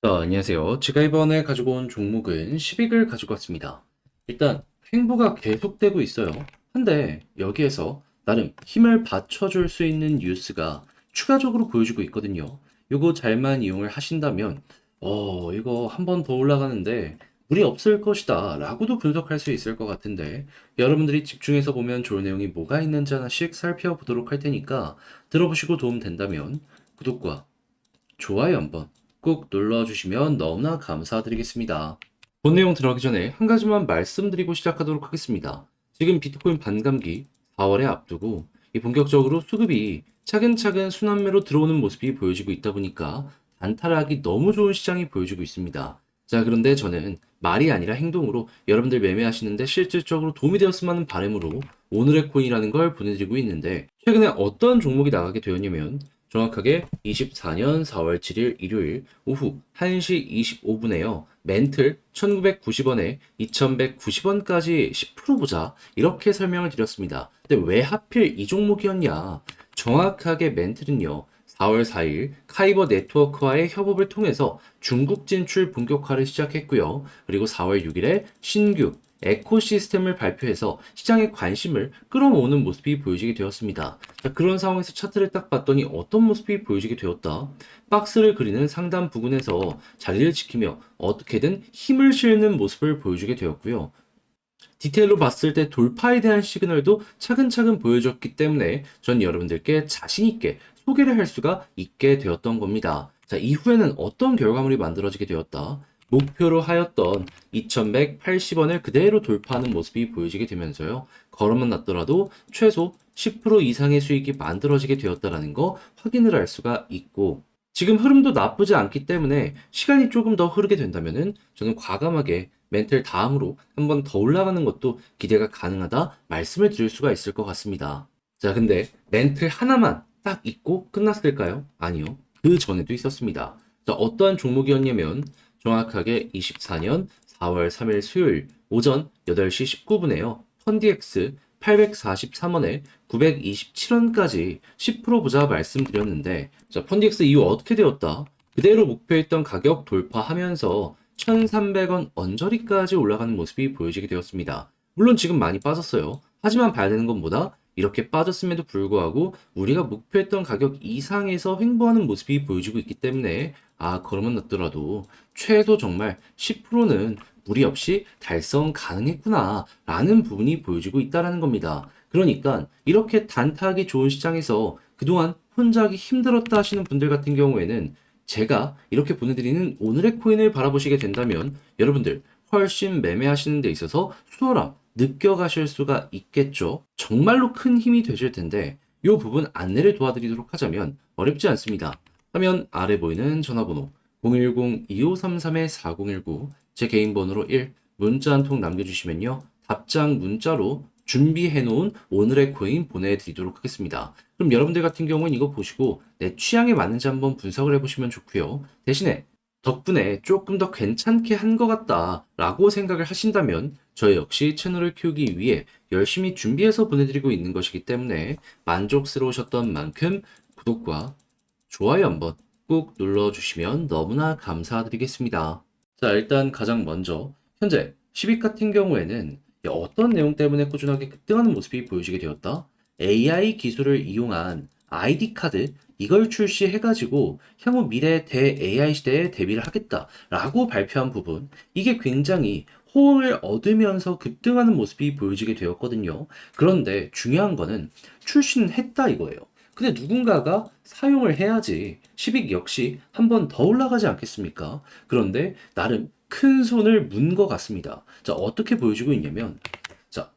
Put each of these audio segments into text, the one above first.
안녕하세요. 제가 이번에 가지고 온 종목은 시빅을 가지고 왔습니다. 일단 횡보가 계속되고 있어요. 한데 여기에서 나름 힘을 받쳐줄 수 있는 뉴스가 추가적으로 보여주고 있거든요. 요거 잘만 이용을 하신다면 이거 한 번 더 올라가는데 무리 없을 것이다 라고도 분석할 수 있을 것 같은데, 여러분들이 집중해서 보면 좋을 내용이 뭐가 있는지 하나씩 살펴보도록 할 테니까 들어보시고 도움 된다면 구독과 좋아요 한번 꾹 눌러주시면 너무나 감사드리겠습니다. 본 내용 들어가기 전에 한 가지만 말씀드리고 시작하도록 하겠습니다. 지금 비트코인 반감기 4월에 앞두고 이 본격적으로 수급이 차근차근 순환매로 들어오는 모습이 보여지고 있다 보니까 단타하기 너무 좋은 시장이 보여지고 있습니다. 자, 그런데 저는 말이 아니라 행동으로 여러분들 매매하시는데 실질적으로 도움이 되었으면 하는 바람으로 오늘의 코인이라는 걸 보내드리고 있는데, 최근에 어떤 종목이 나가게 되었냐면 정확하게 24년 4월 7일 일요일 오후 1시 25분에요. 멘틀 1990원에 2190원까지 10% 보자, 이렇게 설명을 드렸습니다. 근데 왜 하필 이 종목이었냐? 정확하게 멘틀은요, 4월 4일 카이버 네트워크와의 협업을 통해서 중국 진출 본격화를 시작했고요. 그리고 4월 6일에 신규 에코시스템을 발표해서 시장의 관심을 끌어모으는 모습이 보여지게 되었습니다. 자, 그런 상황에서 차트를 딱 봤더니 어떤 모습이 보여지게 되었다? 박스를 그리는 상단 부근에서 자리를 지키며 어떻게든 힘을 실는 모습을 보여주게 되었고요. 디테일로 봤을 때 돌파에 대한 시그널도 차근차근 보여줬기 때문에 전 여러분들께 자신있게 소개를 할 수가 있게 되었던 겁니다. 자, 이후에는 어떤 결과물이 만들어지게 되었다? 목표로 하였던 2180원을 그대로 돌파하는 모습이 보여지게 되면서요, 걸음만 났더라도 최소 10% 이상의 수익이 만들어지게 되었다는 거 확인을 할 수가 있고, 지금 흐름도 나쁘지 않기 때문에 시간이 조금 더 흐르게 된다면은 저는 과감하게 멘틀 다음으로 한 번 더 올라가는 것도 기대가 가능하다 말씀을 드릴 수가 있을 것 같습니다. 자, 근데 멘틀 하나만 딱 있고 끝났을까요? 아니요. 그 전에도 있었습니다. 자, 어떠한 종목이었냐면 정확하게 24년 4월 3일 수요일 오전 8시 19분에요. 펀디엑스 843원에 927원까지 10% 보자 말씀드렸는데, 자, 펀디엑스 이후 어떻게 되었다? 그대로 목표했던 가격 돌파하면서 1,300원 언저리까지 올라가는 모습이 보여지게 되었습니다. 물론 지금 많이 빠졌어요. 하지만 봐야 되는 건 뭐다? 이렇게 빠졌음에도 불구하고 우리가 목표했던 가격 이상에서 횡보하는 모습이 보여지고 있기 때문에, 그러면 났더라도 최소 정말 10%는 무리 없이 달성 가능했구나 라는 부분이 보여지고 있다는 겁니다. 그러니까 이렇게 단타하기 좋은 시장에서 그동안 혼자 하기 힘들었다 하시는 분들 같은 경우에는 제가 이렇게 보내드리는 오늘의 코인을 바라보시게 된다면 여러분들 훨씬 매매하시는 데 있어서 수월함 느껴가실 수가 있겠죠. 정말로 큰 힘이 되실 텐데 이 부분 안내를 도와드리도록 하자면 어렵지 않습니다. 화면 아래 보이는 전화번호 010-2533-4019, 제 개인 번호로 1, 문자 한 통 남겨주시면요, 답장 문자로 준비해놓은 오늘의 코인 보내드리도록 하겠습니다. 그럼 여러분들 같은 경우는 이거 보시고 내 취향에 맞는지 한번 분석을 해보시면 좋고요. 대신에 덕분에 조금 더 괜찮게 한 것 같다 라고 생각을 하신다면 저 역시 채널을 키우기 위해 열심히 준비해서 보내드리고 있는 것이기 때문에 만족스러우셨던 만큼 구독과 좋아요 한번 꾹 눌러주시면 너무나 감사드리겠습니다. 자, 일단 가장 먼저 현재 10위 같은 경우에는 어떤 내용 때문에 꾸준하게 급등하는 모습이 보여지게 되었다? AI 기술을 이용한 ID 카드, 이걸 출시해가지고 향후 미래 대 AI 시대에 대비를 하겠다라고 발표한 부분, 이게 굉장히 호응을 얻으면서 급등하는 모습이 보여지게 되었거든요. 그런데 중요한 거는 출시는 했다 이거예요. 근데 누군가가 사용을 해야지 시빅 역시 한 번 더 올라가지 않겠습니까? 그런데 나름 큰 손을 문 것 같습니다. 자, 어떻게 보여주고 있냐면, 자,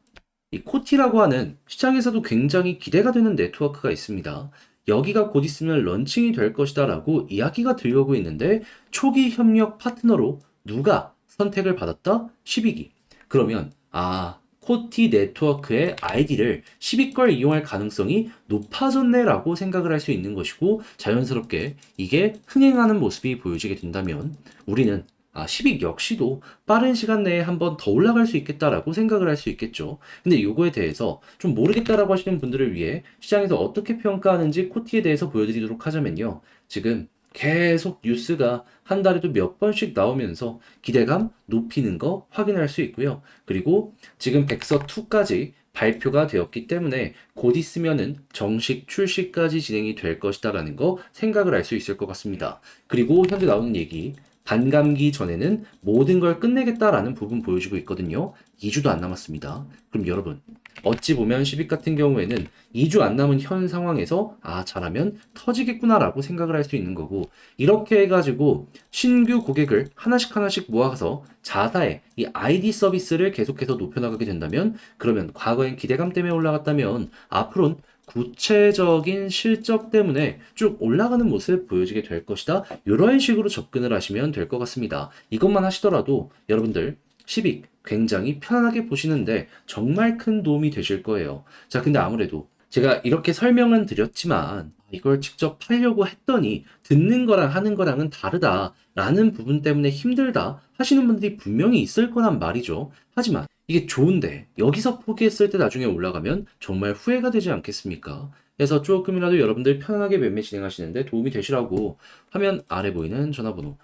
이 코티라고 하는 시장에서도 굉장히 기대가 되는 네트워크가 있습니다. 여기가 곧 있으면 런칭이 될 것이다 라고 이야기가 들려오고 있는데, 초기 협력 파트너로 누가 선택을 받았다? 시빅이. 그러면 코티 네트워크의 아이디를 시빅걸 이용할 가능성이 높아졌네라고 생각을 할 수 있는 것이고, 자연스럽게 이게 흥행하는 모습이 보여지게 된다면 우리는 시빅 역시도 빠른 시간 내에 한번 더 올라갈 수 있겠다라고 생각을 할 수 있겠죠. 근데 요거에 대해서 좀 모르겠다라고 하시는 분들을 위해 시장에서 어떻게 평가하는지 코티에 대해서 보여드리도록 하자면요. 지금 계속 뉴스가 한 달에도 몇 번씩 나오면서 기대감 높이는 거 확인할 수 있고요. 그리고 지금 백서2까지 발표가 되었기 때문에 곧 있으면은 정식 출시까지 진행이 될 것이다라는 거 생각을 할 수 있을 것 같습니다. 그리고 현재 나오는 얘기, 반감기 전에는 모든 걸 끝내겠다라는 부분 보여주고 있거든요. 2주도 안 남았습니다. 그럼 여러분, 어찌 보면 시빅 같은 경우에는 2주 안 남은 현 상황에서 잘하면 터지겠구나라고 생각을 할 수 있는 거고, 이렇게 해가지고 신규 고객을 하나씩 하나씩 모아서 자사의 이 아이디 서비스를 계속해서 높여나가게 된다면, 그러면 과거엔 기대감 때문에 올라갔다면 앞으로는 구체적인 실적 때문에 쭉 올라가는 모습 보여지게 될 것이다. 이런 식으로 접근을 하시면 될 것 같습니다. 이것만 하시더라도 여러분들 시빅 굉장히 편안하게 보시는데 정말 큰 도움이 되실 거예요. 자, 근데 아무래도 제가 이렇게 설명은 드렸지만 이걸 직접 하려고 했더니 듣는 거랑 하는 거랑은 다르다라는 부분 때문에 힘들다 하시는 분들이 분명히 있을 거란 말이죠. 하지만 이게 좋은데 여기서 포기했을 때 나중에 올라가면 정말 후회가 되지 않겠습니까? 그래서 조금이라도 여러분들 편안하게 매매 진행하시는데 도움이 되시라고 화면 아래 보이는 전화번호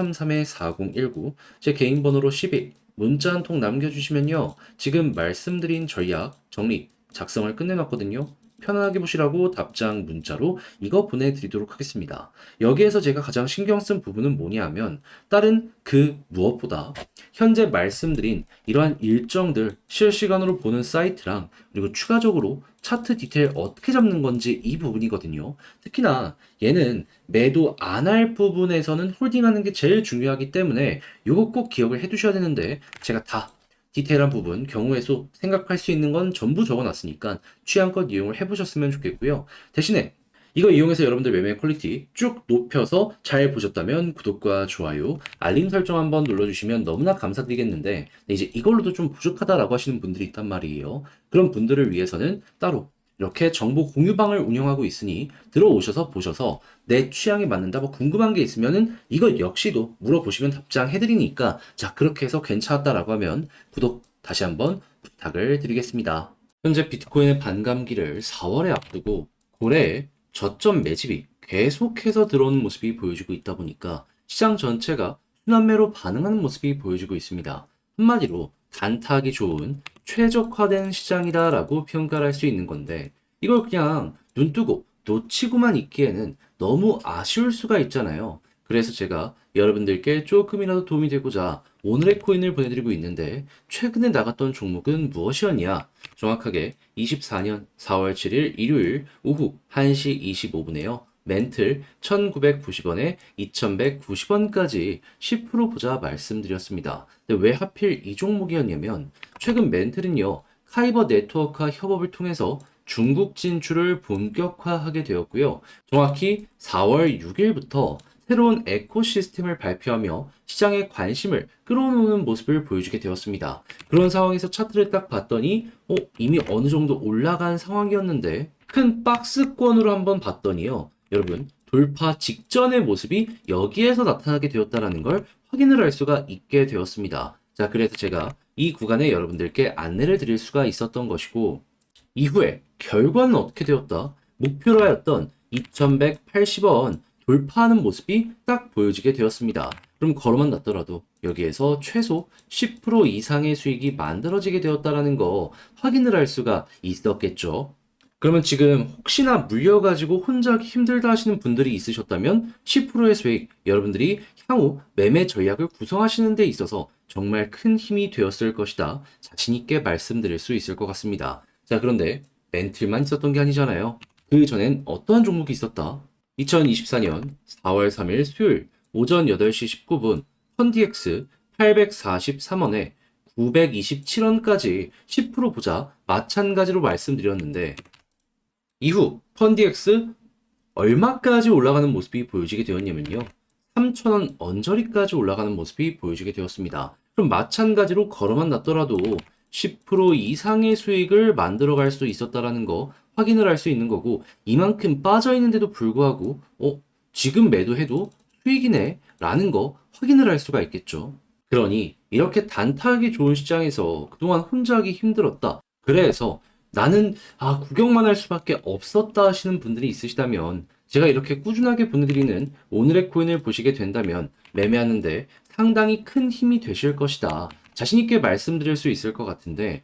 010-2533-4019 제 개인 번호로 12 문자 한 통 남겨주시면요. 지금 말씀드린 전략 정리 작성을 끝내놨거든요. 편안하게 보시라고 답장 문자로 이거 보내드리도록 하겠습니다. 여기에서 제가 가장 신경 쓴 부분은 뭐냐 하면 다른 그 무엇보다 현재 말씀드린 이러한 일정들 실시간으로 보는 사이트랑 그리고 추가적으로 차트 디테일 어떻게 잡는 건지 이 부분이거든요. 특히나 얘는 매도 안 할 부분에서는 홀딩하는 게 제일 중요하기 때문에 요거 꼭 기억을 해 두셔야 되는데 제가 다 디테일한 부분, 경우의 수 생각할 수 있는 건 전부 적어놨으니까 취향껏 이용을 해보셨으면 좋겠고요. 대신에 이거 이용해서 여러분들 매매 퀄리티 쭉 높여서 잘 보셨다면 구독과 좋아요, 알림 설정 한번 눌러주시면 너무나 감사드리겠는데 이제 이걸로도 좀 부족하다라고 하시는 분들이 있단 말이에요. 그런 분들을 위해서는 따로 이렇게 정보 공유방을 운영하고 있으니 들어오셔서 보셔서 내 취향에 맞는다 뭐 궁금한 게 있으면은 이것 역시도 물어보시면 답장해드리니까 자 그렇게 해서 괜찮았다라고 하면 구독 다시 한번 부탁을 드리겠습니다. 현재 비트코인의 반감기를 4월에 앞두고 고래에 저점 매집이 계속해서 들어오는 모습이 보여지고 있다 보니까 시장 전체가 순환매로 반응하는 모습이 보여지고 있습니다. 한마디로 단타하기 좋은 최적화된 시장이다라고 평가를 할 수 있는 건데 이걸 그냥 눈뜨고 놓치고만 있기에는 너무 아쉬울 수가 있잖아요. 그래서 제가 여러분들께 조금이라도 도움이 되고자 오늘의 코인을 보내드리고 있는데 최근에 나갔던 종목은 무엇이었냐? 정확하게 24년 4월 7일 일요일 오후 1시 25분에요. 멘틀 1990원에 2190원까지 10% 보자 말씀드렸습니다. 근데 왜 하필 이 종목이었냐면 최근 멘틀은요. 카이버 네트워크와 협업을 통해서 중국 진출을 본격화하게 되었고요. 정확히 4월 6일부터 새로운 에코시스템을 발표하며 시장의 관심을 끌어오는 모습을 보여주게 되었습니다. 그런 상황에서 차트를 딱 봤더니 이미 어느 정도 올라간 상황이었는데 큰 박스권으로 한번 봤더니요. 여러분 돌파 직전의 모습이 여기에서 나타나게 되었다는 걸 확인을 할 수가 있게 되었습니다. 자, 그래서 제가 이 구간에 여러분들께 안내를 드릴 수가 있었던 것이고 이후에 결과는 어떻게 되었다? 목표로 하였던 2180원 돌파하는 모습이 딱 보여지게 되었습니다. 그럼 걸어만 놨더라도 여기에서 최소 10% 이상의 수익이 만들어지게 되었다는 거 확인을 할 수가 있었겠죠. 그러면 지금 혹시나 물려가지고 혼자 하기 힘들다 하시는 분들이 있으셨다면 10%의 수익 여러분들이 향후 매매 전략을 구성하시는 데 있어서 정말 큰 힘이 되었을 것이다. 자신 있게 말씀드릴 수 있을 것 같습니다. 자, 그런데 멘틀만 있었던 게 아니잖아요. 그 전엔 어떠한 종목이 있었다? 2024년 4월 3일 수요일 오전 8시 19분 펀디엑스 843원에 927원까지 10% 보자 마찬가지로 말씀드렸는데 이후 펀디엑스 얼마까지 올라가는 모습이 보여지게 되었냐면요. 3,000원 언저리까지 올라가는 모습이 보여지게 되었습니다. 그럼 마찬가지로 걸어만 놨더라도 10% 이상의 수익을 만들어갈 수 있었다라는 거 확인을 할 수 있는 거고 이만큼 빠져 있는데도 불구하고 지금 매도해도 수익이네 라는 거 확인을 할 수가 있겠죠. 그러니 이렇게 단타하기 좋은 시장에서 그동안 혼자 하기 힘들었다. 그래서 나는 구경만 할 수밖에 없었다 하시는 분들이 있으시다면 제가 이렇게 꾸준하게 보내드리는 오늘의 코인을 보시게 된다면 매매하는데 상당히 큰 힘이 되실 것이다. 자신있게 말씀드릴 수 있을 것 같은데,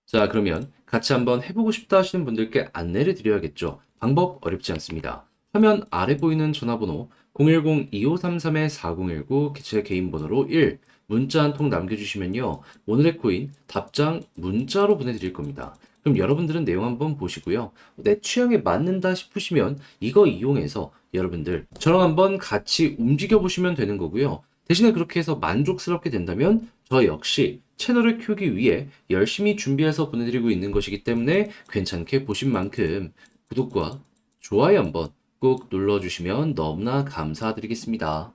자, 그러면 같이 한번 해보고 싶다 하시는 분들께 안내를 드려야겠죠. 방법 어렵지 않습니다. 화면 아래 보이는 전화번호 010-2533-4019 제 개인 번호로 1 문자 한 통 남겨주시면요. 오늘의 코인 답장 문자로 보내드릴 겁니다. 그럼 여러분들은 내용 한번 보시고요. 내 취향에 맞는다 싶으시면 이거 이용해서 여러분들 저랑 한번 같이 움직여 보시면 되는 거고요. 대신에 그렇게 해서 만족스럽게 된다면 저 역시 채널을 키우기 위해 열심히 준비해서 보내드리고 있는 것이기 때문에 괜찮게 보신 만큼 구독과 좋아요 한번 꼭 눌러주시면 너무나 감사드리겠습니다.